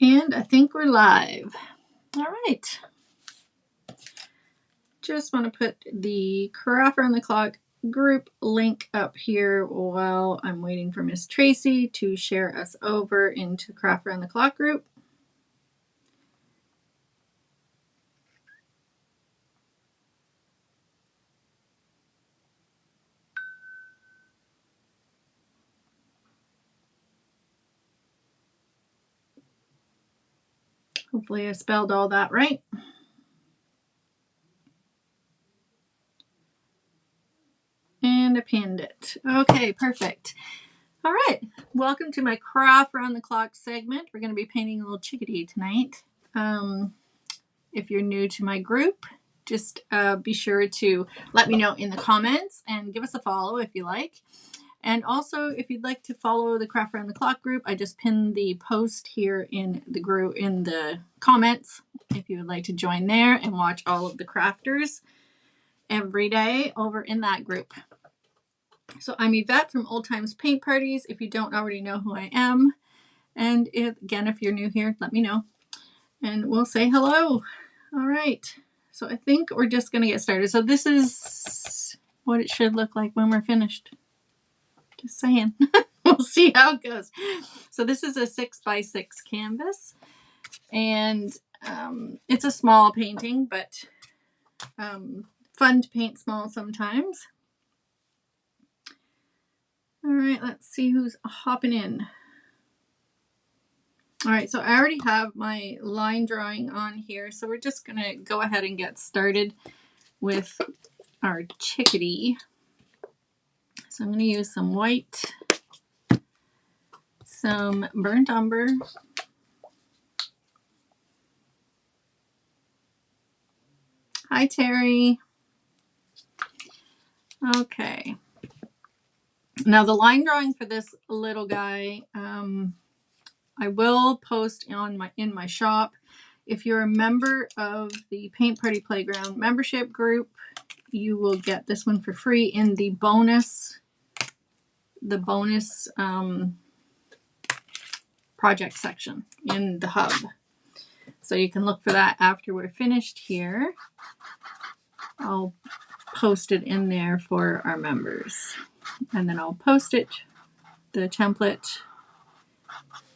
And I think we're live. All right. Just want to put the Craft Around the Clock group link up here while I'm waiting for Miss Tracy to share us over into Craft Around the Clock group. Hopefully I spelled all that right. And I pinned it. Okay, perfect. All right. Welcome to my Craft Around the Clock segment. We're going to be painting a little chickadee tonight. If you're new to my group, just be sure to let me know in the comments and give us a follow if you like. And also, if you'd like to follow the Craft Around the Clock group, I just pinned the post here in the group in the comments. If you would like to join there and watch all of the crafters every day over in that group. So I'm Yvette from Old Times Paint Parties. If you don't already know who I am, and again, if you're new here, let me know, and we'll say hello. All right. So I think we're just going to get started. So this is what it should look like when we're finished. Just saying. We'll see how it goes. So this is a 6x6 canvas, and it's a small painting, but fun to paint small sometimes. All right, let's see who's hopping in. All right, so I already have my line drawing on here, so we're just going to go ahead and get started with our chickadee. So I'm going to use some white, some burnt umber, hi Terry. Okay. Now the line drawing for this little guy, I will post in my shop. If you're a member of the Paint Party Playground membership group, you will get this one for free in the bonus project section in the hub. So you can look for that after we're finished here. I'll post it in there for our members. And then I'll post it, the template,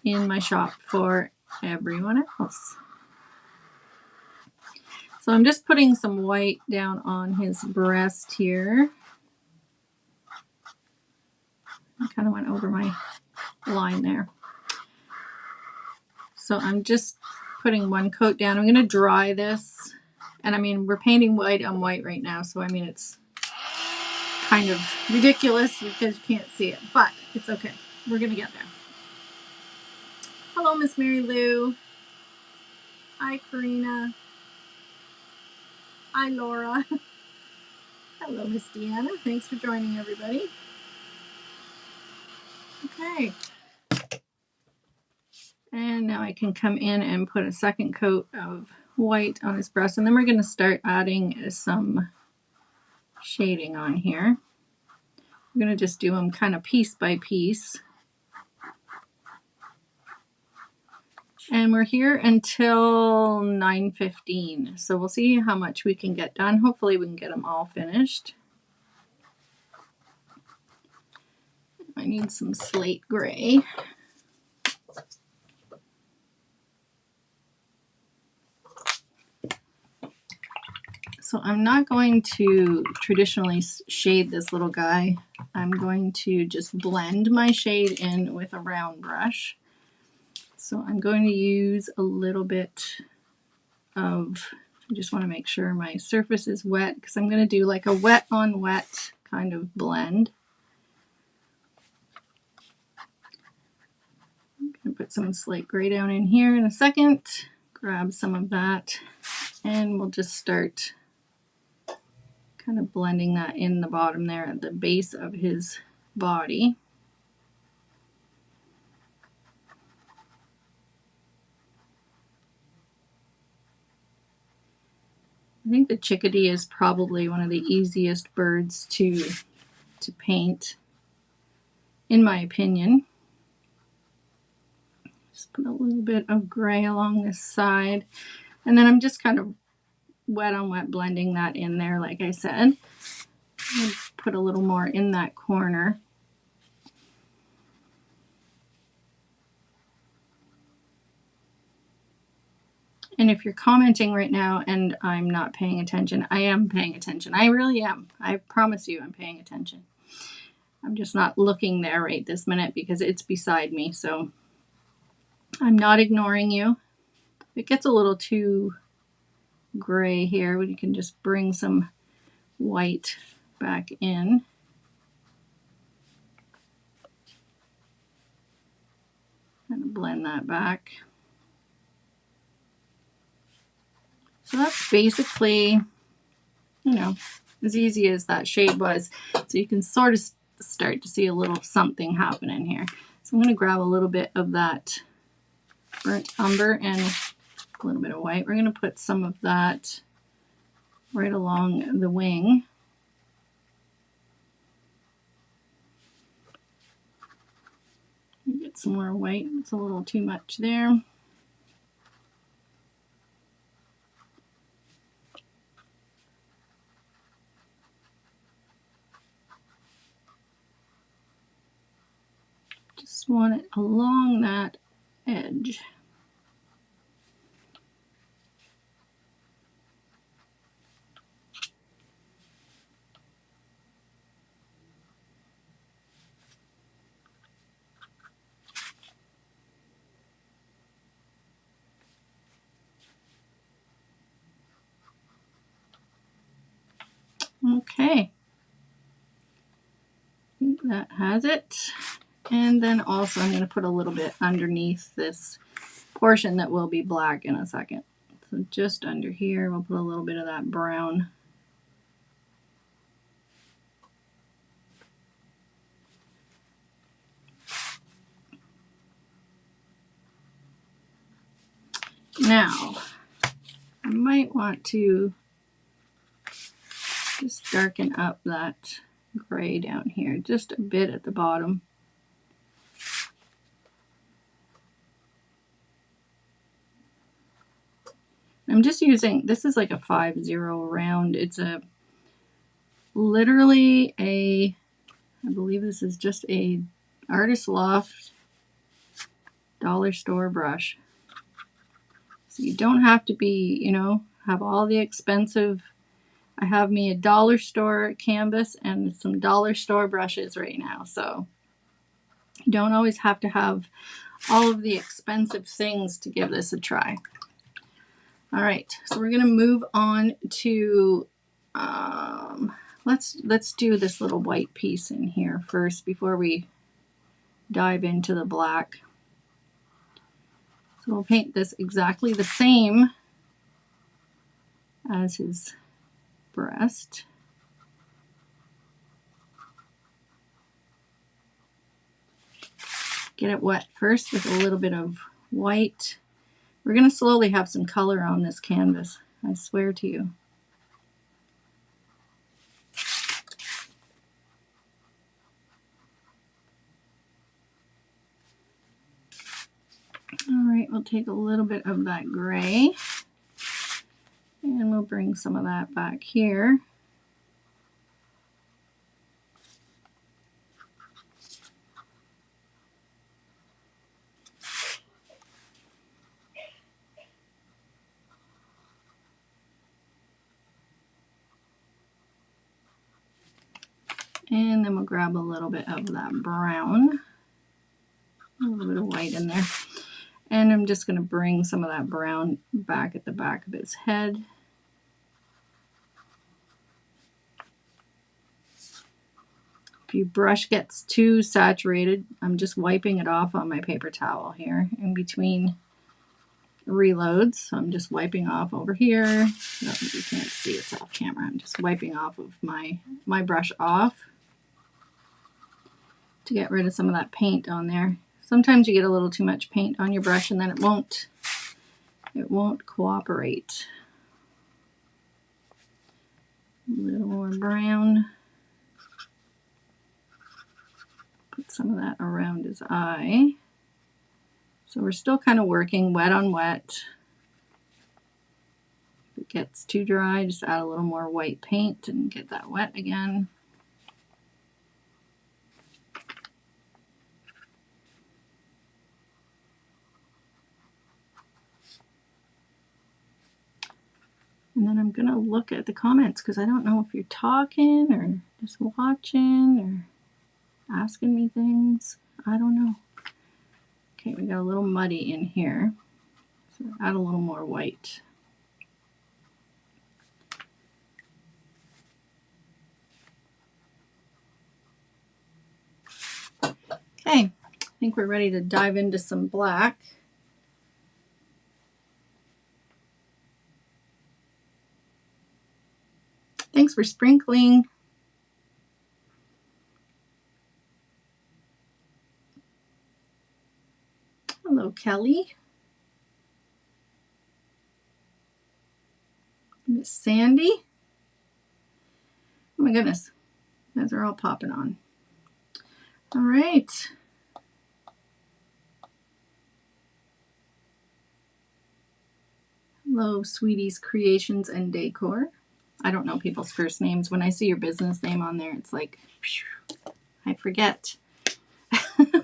in my shop for everyone else. So I'm just putting some white down on his breast here. I kind of went over my line there. So I'm just putting one coat down. I'm going to dry this. And I mean, we're painting white on white right now. So I mean, it's kind of ridiculous because you can't see it. But it's okay. We're going to get there. Hello, Miss Mary Lou. Hi, Karina. Hi, Laura. Hello, Miss Deanna. Thanks for joining, everybody. Okay. And now I can come in and put a second coat of white on his breast. And then we're going to start adding some shading on here. We're going to just do them kind of piece by piece. And we're here until 9:15. So we'll see how much we can get done. Hopefully we can get them all finished. I need some slate gray. So I'm not going to traditionally shade this little guy. I'm going to just blend my shade in with a round brush. So I'm going to use a little bit of, I just want to make sure my surface is wet because I'm going to do like a wet on wet kind of blend. I'm going to put some slate gray down in here in a second, grab some of that, and we'll just start kind of blending that in the bottom there at the base of his body. I think the chickadee is probably one of the easiest birds to paint, in my opinion. Just put a little bit of gray along this side. And then I'm just kind of wet on wet blending that in there, like I said. I'll put a little more in that corner. And if you're commenting right now and I'm not paying attention, I am paying attention. I really am. I promise you I'm paying attention. I'm just not looking there right this minute because it's beside me. So I'm not ignoring you. If it gets a little too gray here, we can just bring some white back in. And blend that back. So that's basically, you know, as easy as that shade was. So you can sort of start to see a little something happening here. So I'm going to grab a little bit of that burnt umber and a little bit of white. We're going to put some of that right along the wing. Get some more white. It's a little too much there. Just want it along that edge. Okay. I think that has it. And then also I'm going to put a little bit underneath this portion that will be black in a second. So just under here, we'll put a little bit of that brown. Now, I might want to just darken up that gray down here just a bit at the bottom. I'm just using, this is like a 5-0 round. It's a literally a, I believe this is just a Artist Loft dollar store brush. So you don't have to be, you know, have all the expensive. I have me a dollar store canvas and some dollar store brushes right now. So you don't always have to have all of the expensive things to give this a try. All right, so we're gonna move on to, let's do this little white piece in here first before we dive into the black. So we'll paint this exactly the same as his breast. Get it wet first with a little bit of white. We're going to slowly have some color on this canvas, I swear to you. All right, we'll take a little bit of that gray and we'll bring some of that back here. And then we'll grab a little bit of that brown, a little bit of white in there. And I'm just going to bring some of that brown back at the back of his head. If your brush gets too saturated, I'm just wiping it off on my paper towel here in between reloads. So I'm just wiping off over here. No, you can't see, it's off camera. I'm just wiping off of my brush off to get rid of some of that paint on there. Sometimes you get a little too much paint on your brush and then it won't cooperate. A little more brown. Put some of that around his eye. So we're still kind of working wet on wet. If it gets too dry, just add a little more white paint and get that wet again. And then I'm going to look at the comments because I don't know if you're talking or just watching or asking me things. I don't know. Okay, we got a little muddy in here. So add a little more white. Okay, I think we're ready to dive into some black. Thanks for sprinkling. Hello, Kelly. Miss Sandy. Oh my goodness, you guys are all popping on. All right. Hello, Sweetie's Creations and Decor. I don't know people's first names. When I see your business name on there, it's like, phew, I forget.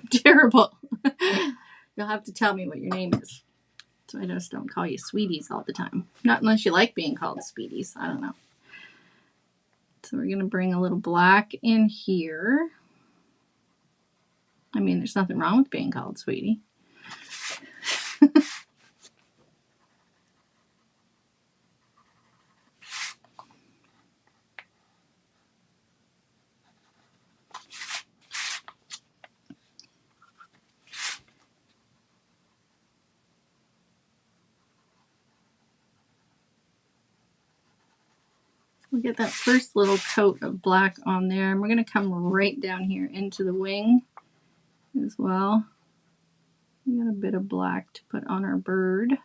Terrible. You'll have to tell me what your name is. So I just don't call you Sweeties all the time. Not unless you like being called Sweeties. I don't know. So we're going to bring a little black in here. I mean, there's nothing wrong with being called Sweetie. We'll get that first little coat of black on there, and we're going to come right down here into the wing as well. We got a bit of black to put on our bird.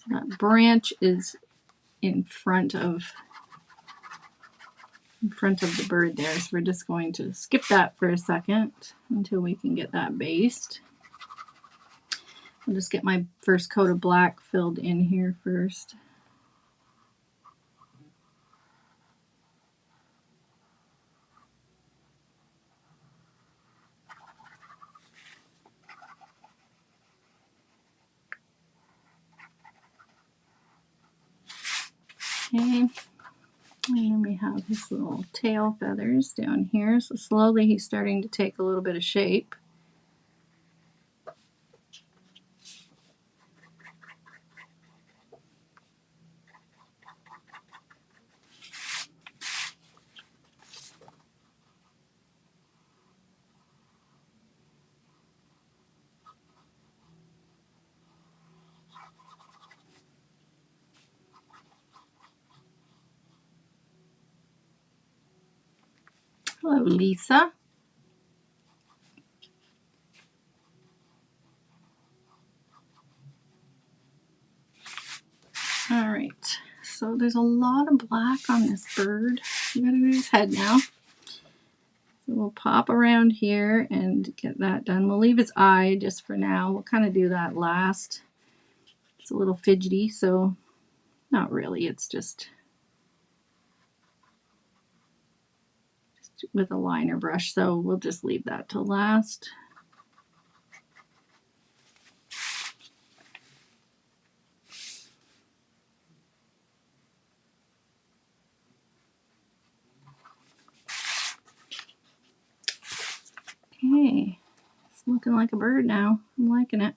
So that branch is in front of the bird there, so we're just going to skip that for a second until we can get that based. I'll just get my first coat of black filled in here first. Okay, and then we have his little tail feathers down here, so slowly he's starting to take a little bit of shape. Hello, Lisa. All right, so there's a lot of black on this bird. We gotta do his head now. So we'll pop around here and get that done. We'll leave his eye just for now. We'll kind of do that last. It's a little fidgety, so not really. It's just with a liner brush, so we'll just leave that till last. Okay, it's looking like a bird now. I'm liking it.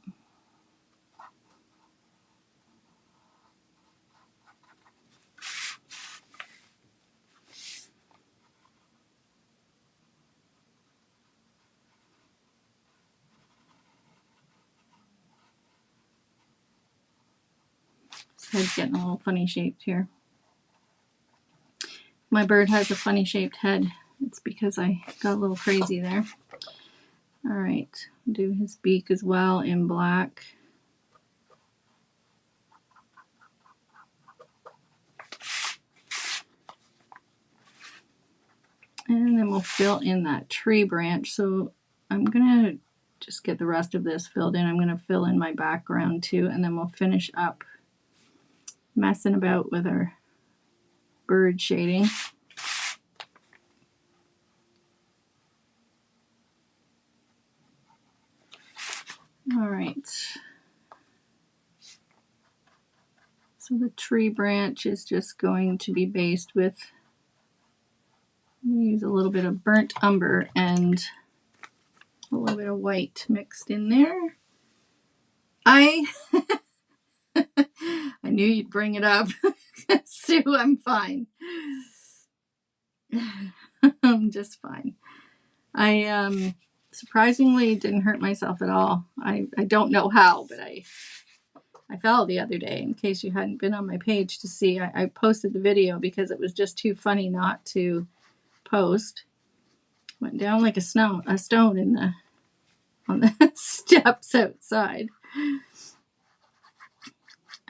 His head's getting a little funny shaped here. My bird has a funny shaped head. It's because I got a little crazy there. All right, do his beak as well in black. And then we'll fill in that tree branch. So I'm gonna just get the rest of this filled in. I'm gonna fill in my background too, and then we'll finish up messing about with our bird shading. All right. So the tree branch is just going to be based with, use a little bit of burnt umber and a little bit of white mixed in there. I knew you'd bring it up. Sue, I'm fine. I'm just fine. I surprisingly didn't hurt myself at all. I don't know how, but I fell the other day. In case you hadn't been on my page to see, I posted the video because it was just too funny not to post. Went down like a stone in the on the steps outside.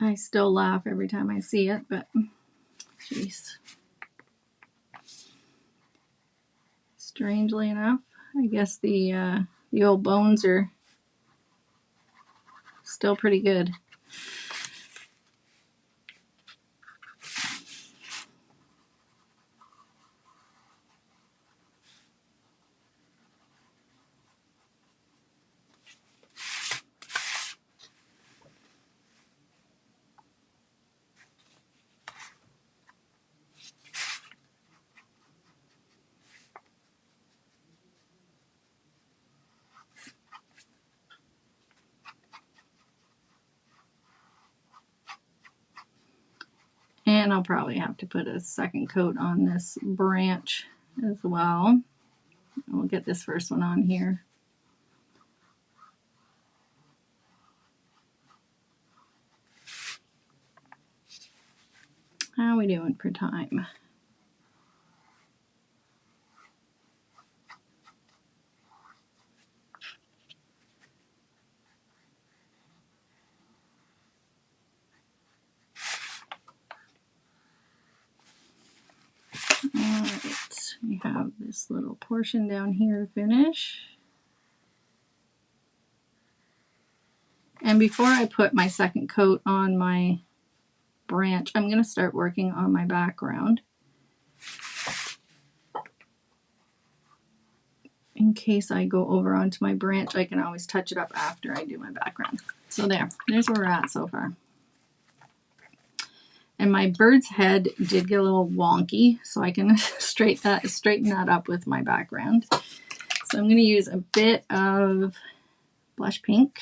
I still laugh every time I see it, but jeez. Strangely enough, I guess the old bones are still pretty good. And I'll probably have to put a second coat on this branch as well. We'll get this first one on here. How are we doing for time? Alright, we have this little portion down here to finish. And before I put my second coat on my branch, I'm going to start working on my background. In case I go over onto my branch, I can always touch it up after I do my background. So there's where we're at so far. And my bird's head did get a little wonky, so I can straighten that up with my background. So I'm going to use a bit of blush pink,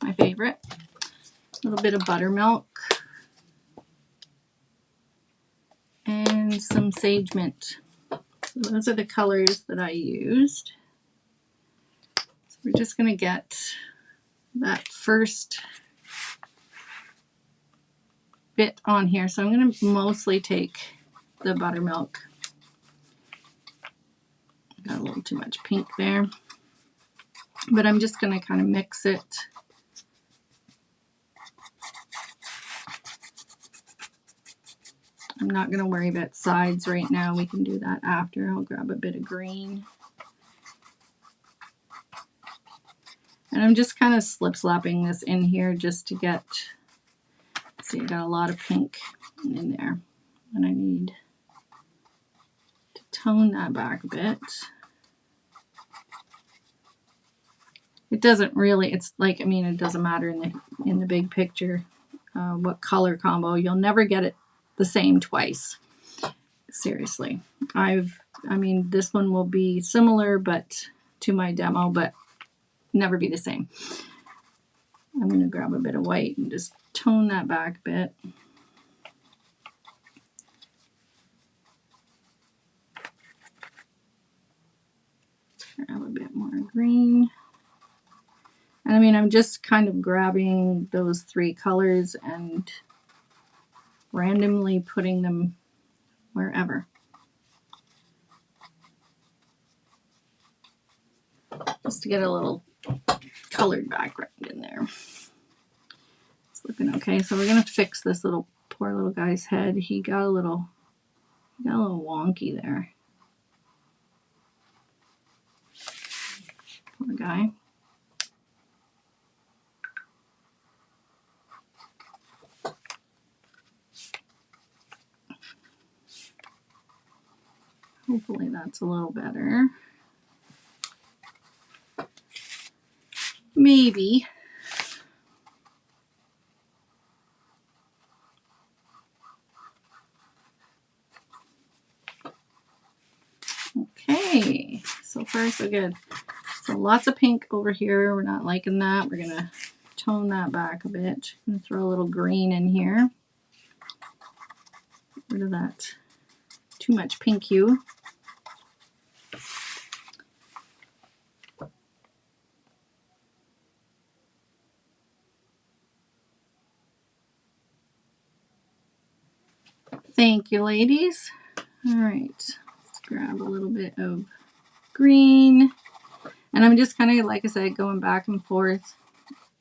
my favorite, a little bit of buttermilk, and some sage mint. So those are the colors that I used. So we're just going to get that first bit on here. So I'm going to mostly take the buttermilk. Got a little too much pink there. But I'm just going to kind of mix it. I'm not going to worry about sides right now. We can do that after. I'll grab a bit of green. And I'm just kind of slip-slapping this in here just to get, see, I got a lot of pink in there. And I need to tone that back a bit. It doesn't really, it's like, I mean, it doesn't matter in the big picture what color combo. You'll never get it the same twice. Seriously. I mean, this one will be similar but to my demo, but never be the same. I'm going to grab a bit of white and just tone that back a bit. Grab a bit more green. And I mean, I'm just kind of grabbing those three colors and randomly putting them wherever. just to get a little colored background in there. It's looking okay. So we're gonna fix this poor little guy's head. He got a little wonky there. Poor guy. Hopefully that's a little better. Maybe. Okay, so far so good. So lots of pink over here. We're not liking that. We're gonna tone that back a bit. I'm gonna throw a little green in here. Get rid of that too much pink hue. Thank you, ladies. All right, let's grab a little bit of green. And I'm just kind of, like I said, going back and forth.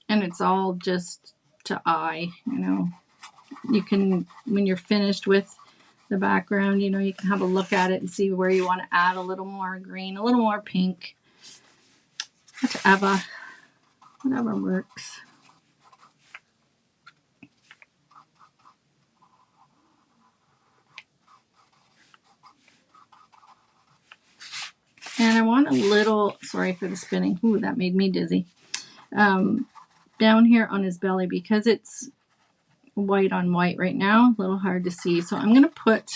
And it's all just to eye, you know. You can, when you're finished with the background, you know, you can have a look at it and see where you want to add a little more green, a little more pink. Whatever works. And I want a little, sorry for the spinning. Ooh, that made me dizzy. Down here on his belly, because it's white on white right now, a little hard to see. So I'm going to put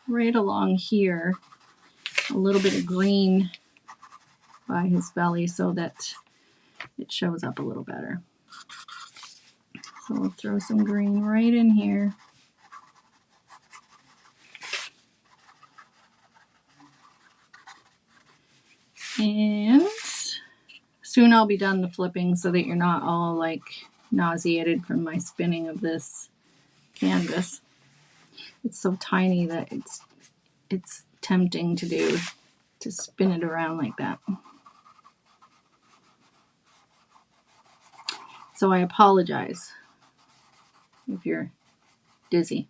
right along here a little bit of green by his belly so that it shows up a little better. So we'll throw some green right in here. And soon I'll be done the flipping so that you're not all like nauseated from my spinning of this canvas. It's so tiny that it's tempting to spin it around like that. So I apologize if you're dizzy.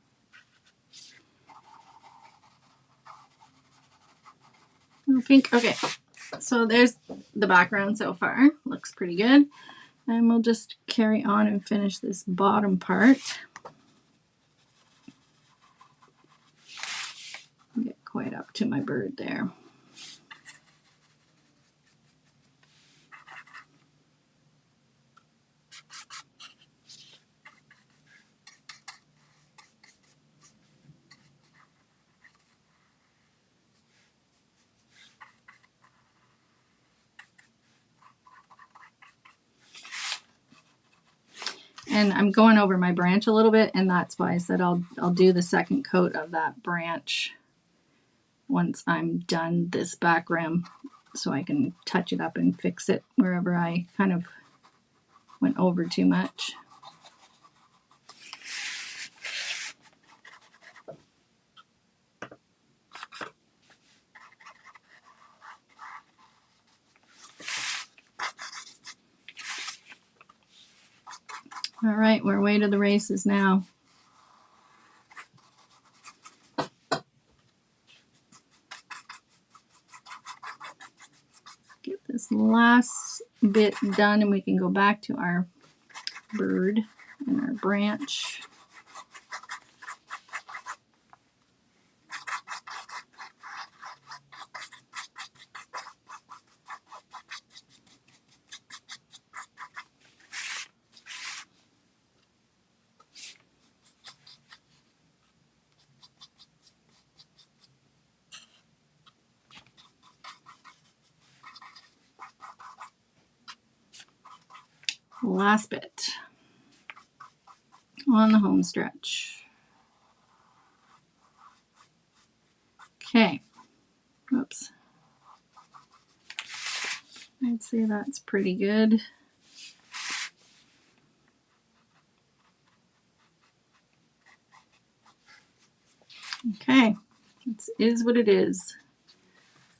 Oh, pink. Okay. So there's the background so far. Looks pretty good. And we'll just carry on and finish this bottom part. Get quite up to my bird there. And I'm going over my branch a little bit, and that's why I said I'll do the second coat of that branch once I'm done this back rim, so I can touch it up and fix it wherever I kind of went over too much. All right, we're away to the races now. Get this last bit done and we can go back to our bird and our branch. Last bit on the home stretch. Okay. Oops. I'd say that's pretty good. Okay. It is what it is.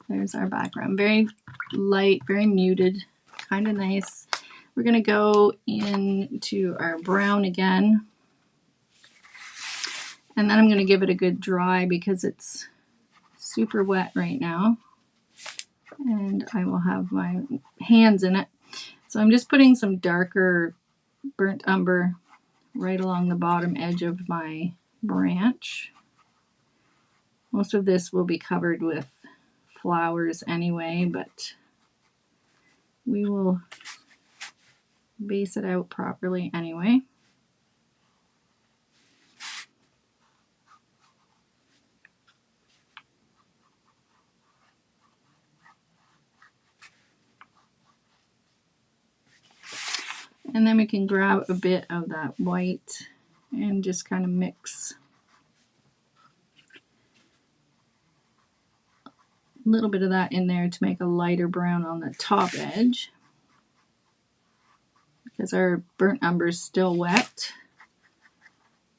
There's our background. Very light, very muted, kind of nice. We're going to go into our brown again. And then I'm going to give it a good dry because it's super wet right now. And I will have my hands in it. So I'm just putting some darker burnt umber right along the bottom edge of my branch. Most of this will be covered with flowers anyway, but we will base it out properly anyway. And then we can grab a bit of that white and just kind of mix a little bit of that in there to make a lighter brown on the top edge. Because our burnt umber is still wet,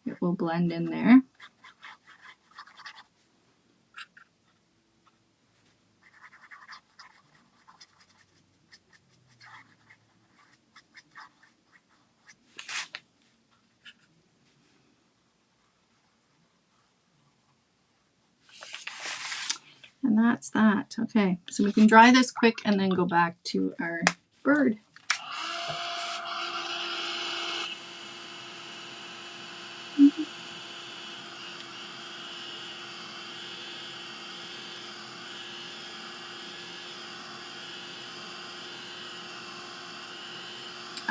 it will blend in there. And that's that. Okay, so we can dry this quick and then go back to our bird.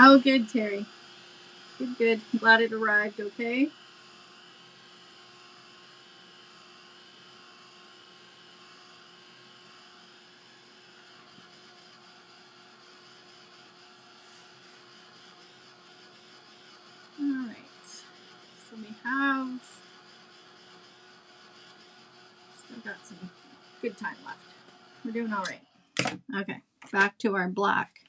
Oh, good, Terry. Good, good. Glad it arrived, okay? All right. So we have still got some good time left. We're doing all right. Okay, back to our black.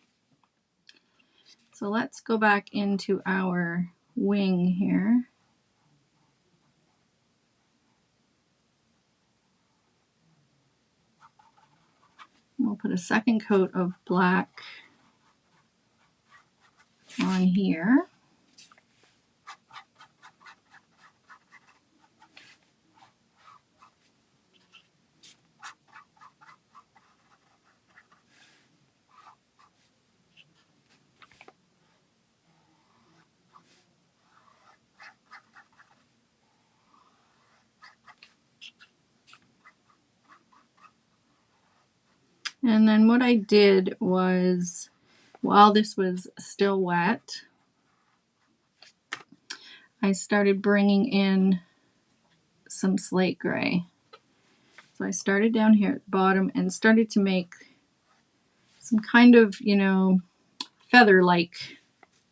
So let's go back into our wing here. We'll put a second coat of black on here. And then what I did was, while this was still wet, I started bringing in some slate gray. So I started down here at the bottom and started to make some kind of, feather-like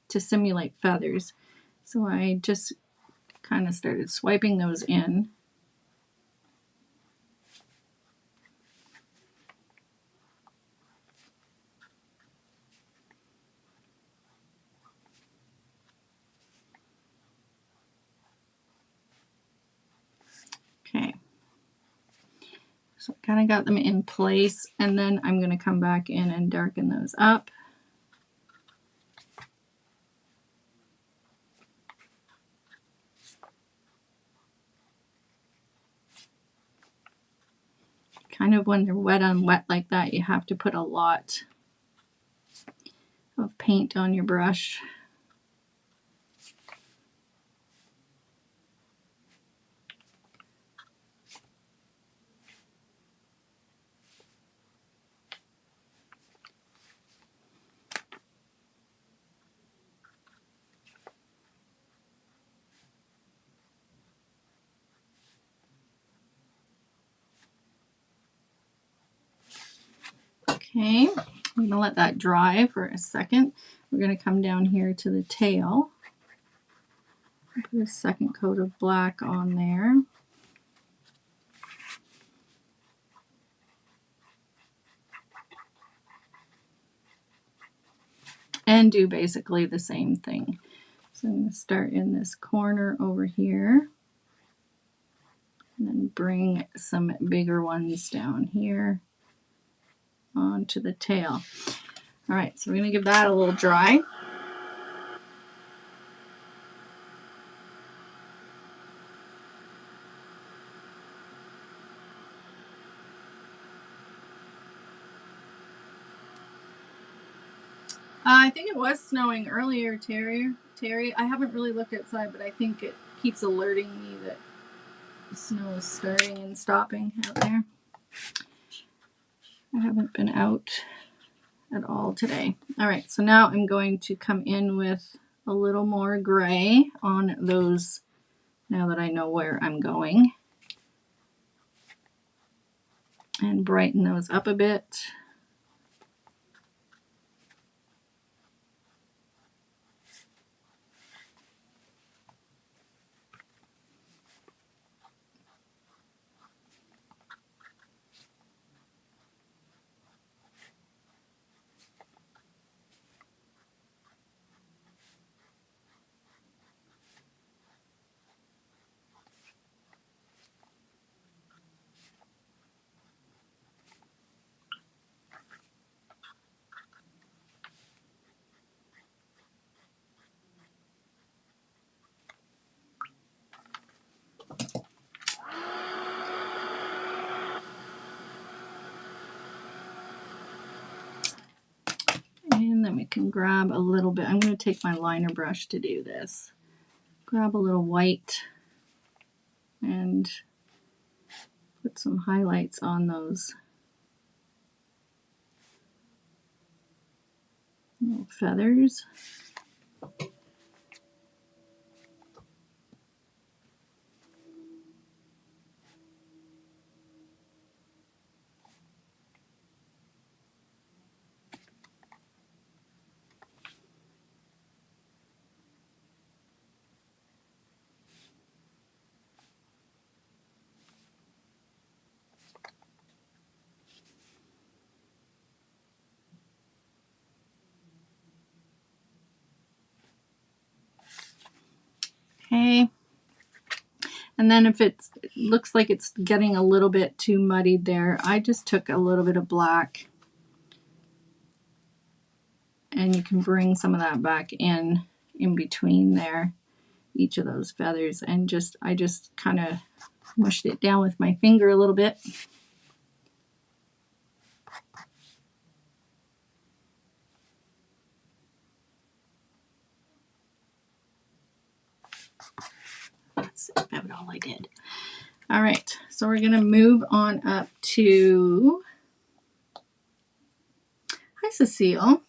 to simulate feathers. So I just kind of started swiping those in. Okay. So I kind of got them in place, and then I'm going to come back in and darken those up. Kind of when they're wet on wet like that, you have to put a lot of paint on your brush. Okay, I'm going to let that dry for a second. We're going to come down here to the tail. Put a second coat of black on there. And do basically the same thing. So I'm going to start in this corner over here. And then bring some bigger ones down here onto the tail. All right, so we're going to give that a little dry. I think it was snowing earlier, Terry. I haven't really looked outside, but I think it keeps alerting me that the snow is starting and stopping out there. I haven't been out at all today. All right, so now I'm going to come in with a little more gray on those now that I know where I'm going, and brighten those up a bit. And then we can grab a little bit. I'm going to take my liner brush to do this. Grab a little white and put some highlights on those little feathers. Okay. And then if it looks like it's getting a little bit too muddied there, I just took a little bit of black, and you can bring some of that back in between there, each of those feathers, and I just kind of mushed it down with my finger a little bit. That's about all I did. All right, so we're gonna move on up to, hi Cecile,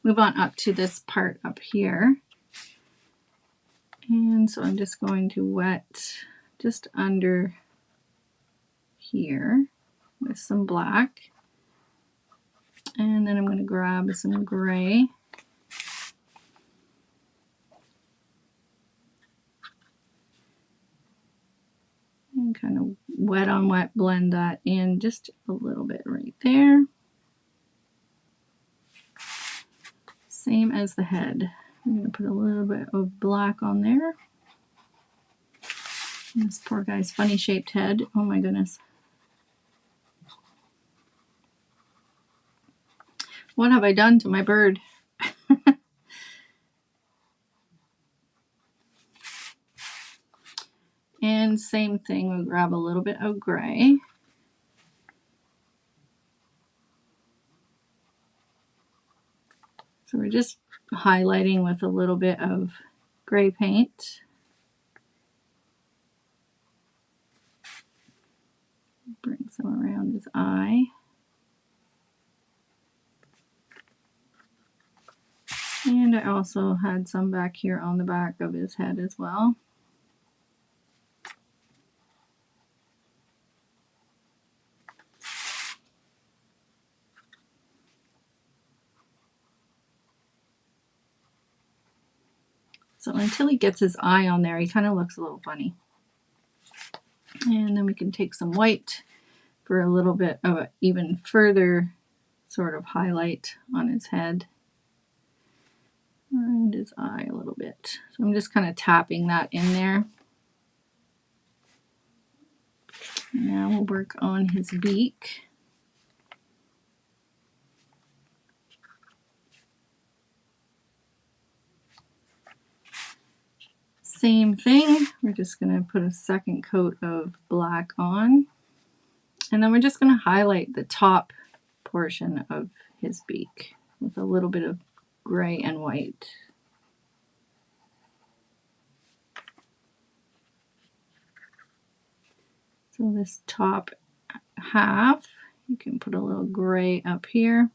move on up to this part up here. And so I'm just going to wet just under here with some black. And then I'm going to grab some gray. And kind of wet on wet blend that in just a little bit right there. Same as the head. I'm going to put a little bit of black on there. And this poor guy's funny shaped head. Oh my goodness. What have I done to my bird? And same thing, we'll grab a little bit of gray. So we're just highlighting with a little bit of gray paint. Bring some around his eye. And I also had some back here on the back of his head as well. So until he gets his eye on there, he kind of looks a little funny. And then we can take some white for a little bit of an even further sort of highlight on his head. Around his eye a little bit. So I'm just kind of tapping that in there. Now we'll work on his beak. Same thing, we're just going to put a second coat of black on, and then we're just going to highlight the top portion of his beak with a little bit of gray and white. So this top half, you can put a little gray up here.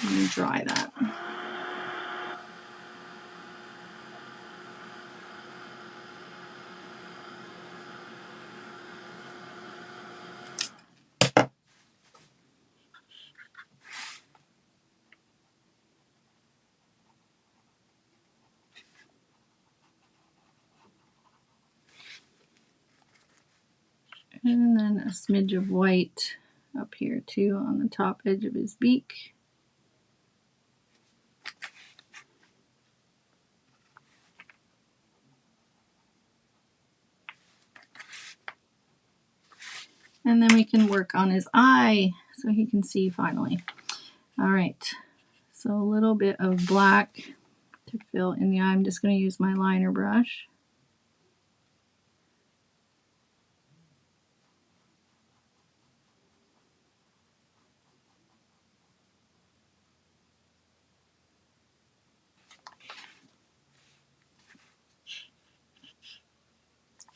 And dry that. And then a smidge of white up here too on the top edge of his beak. And then we can work on his eye so he can see finally. All right, so a little bit of black to fill in the eye. I'm just going to use my liner brush.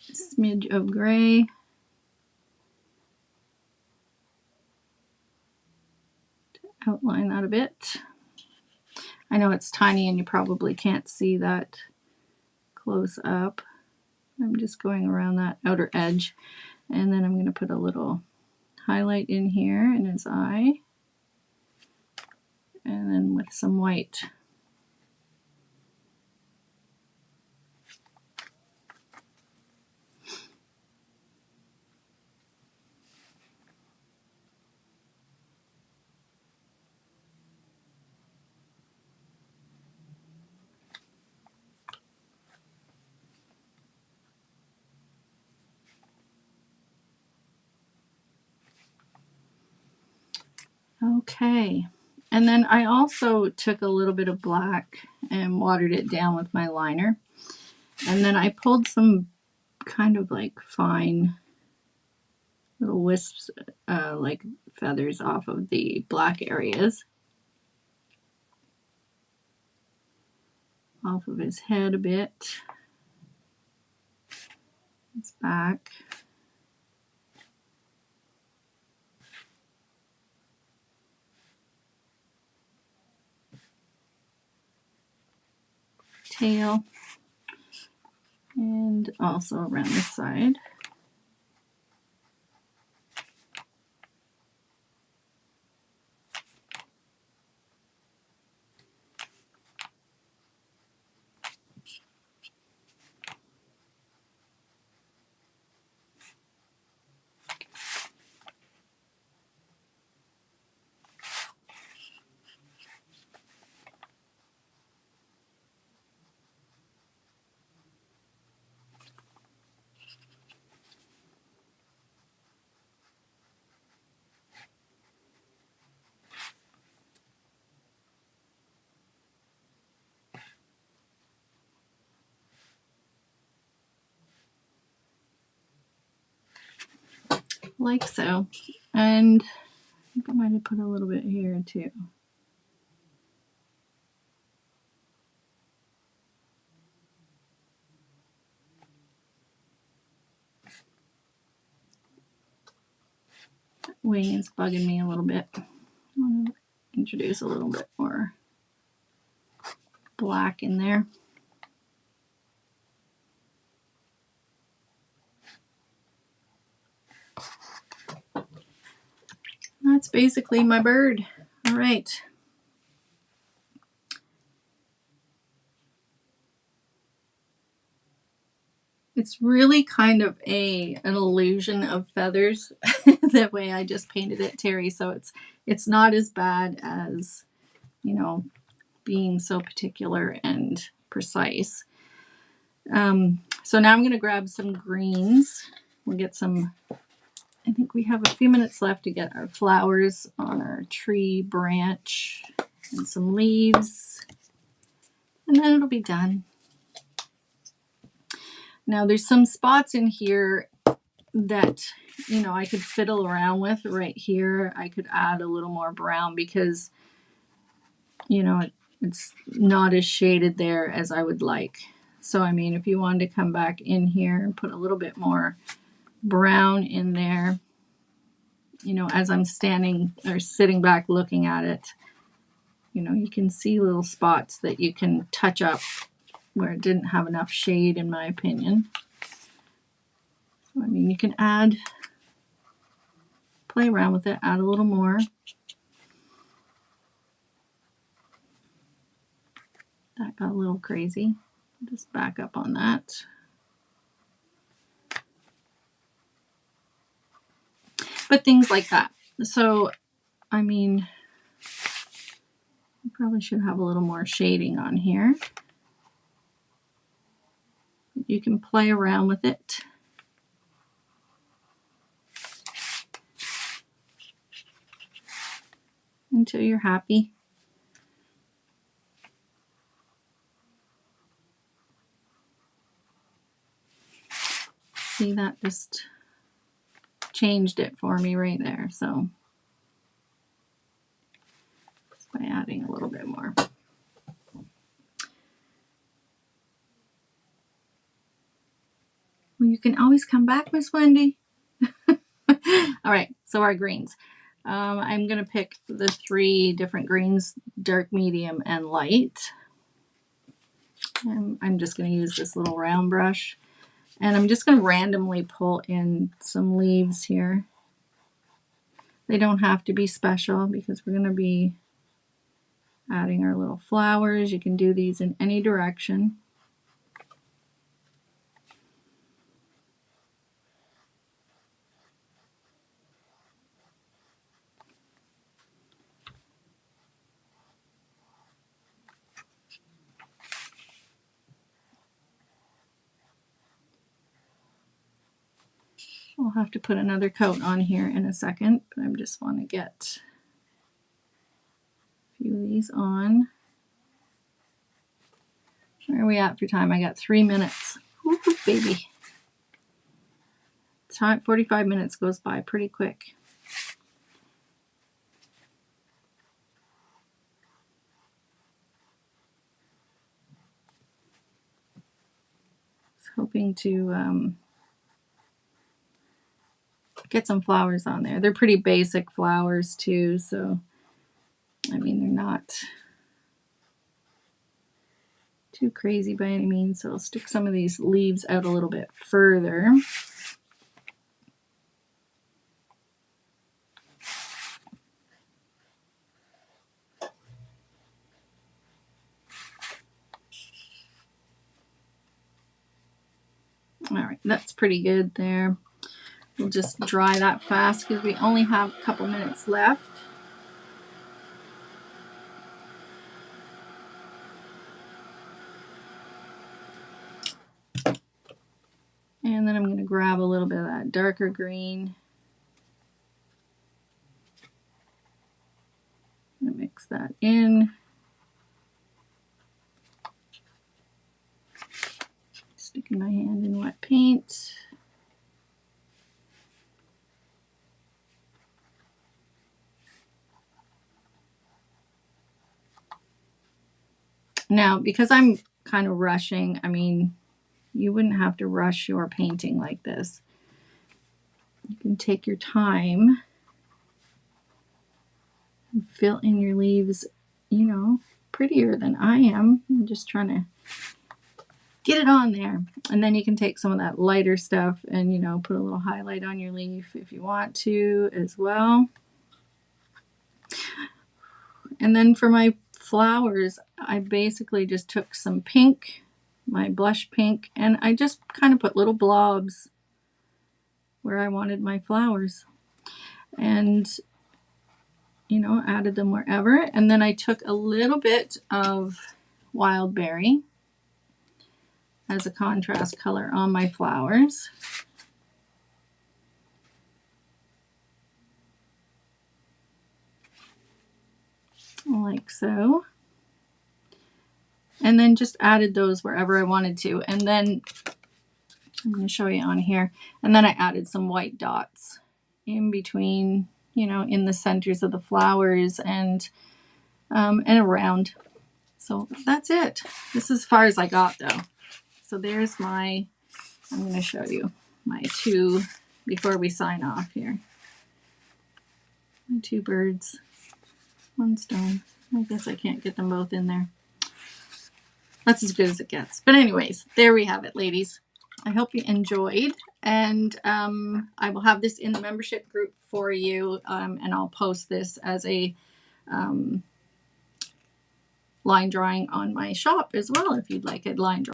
A smidge of gray. To outline that a bit. I know it's tiny and you probably can't see that close up. I'm just going around that outer edge, and then I'm going to put a little highlight in here in his eye, and then with some white. Okay, and then I also took a little bit of black and watered it down with my liner, and then I pulled some kind of like fine little wisps, like feathers off of the black areas, off of his head a bit, his back. Tail, and also around the side. Like so. And I think I might have put a little bit here too. That wing is bugging me a little bit. I want to introduce a little bit more black in there. That's basically my bird. All right. It's really kind of an illusion of feathers that way I just painted it, Terry. So it's not as bad as, you know, being so particular and precise. So now I'm going to grab some greens. We'll get some, I think we have a few minutes left to get our flowers on our tree branch. and some leaves, and then it'll be done. Now there's some spots in here that, you know, I could fiddle around with. Right here I could add a little more brown because, you know, it's not as shaded there as I would like. So I mean, if you wanted to come back in here and put a little bit more brown in there, you know, as I'm standing or sitting back looking at it, you know, you can see little spots that you can touch up where it didn't have enough shade, in my opinion. So, I mean, you can add, play around with it, add a little more. That got a little crazy. Just back up on that. But things like that. So, I mean, you probably should have a little more shading on here. You can play around with it. Until you're happy. See, that just changed it for me right there. So just by adding a little bit more. Well, you can always come back, Miss Wendy. All right, so our greens. I'm going to pick the 3 different greens, dark, medium, and light. And I'm just going to use this little round brush. And I'm just going to randomly pull in some leaves here. They don't have to be special because we're going to be adding our little flowers. You can do these in any direction. I'll have to put another coat on here in a second, but I just want to get a few of these on. Where are we at for time? I got 3 minutes. Ooh, baby. Time 45 minutes goes by pretty quick. I was hoping to get some flowers on there. They're pretty basic flowers too, so I mean, they're not too crazy by any means. So I'll stick some of these leaves out a little bit further. All right, that's pretty good there. We'll just dry that fast because we only have a couple minutes left. And then I'm going to grab a little bit of that darker green. I'm going to mix that in. Sticking my hand in wet paint. Now, because I'm kind of rushing, I mean, you wouldn't have to rush your painting like this. You can take your time and fill in your leaves, you know, prettier than I am. I'm just trying to get it on there. And then you can take some of that lighter stuff and, you know, put a little highlight on your leaf if you want to as well. And then for my flowers, I basically just took some pink, my blush pink, and I just kind of put little blobs where I wanted my flowers. And, you know, added them wherever. And then I took a little bit of wild berry as a contrast color on my flowers. I'll like so. And then just added those wherever I wanted to. And then I'm going to show you on here. And then I added some white dots in between, you know, in the centers of the flowers and around. So that's it. This is as far as I got though. So there's my, I'm going to show you my two before we sign off here. My two birds, one stone. I guess I can't get them both in there. That's as good as it gets. But anyways, there we have it, ladies. I hope you enjoyed. And I will have this in the membership group for you. And I'll post this as a line drawing on my shop as well, if you'd like a line drawing.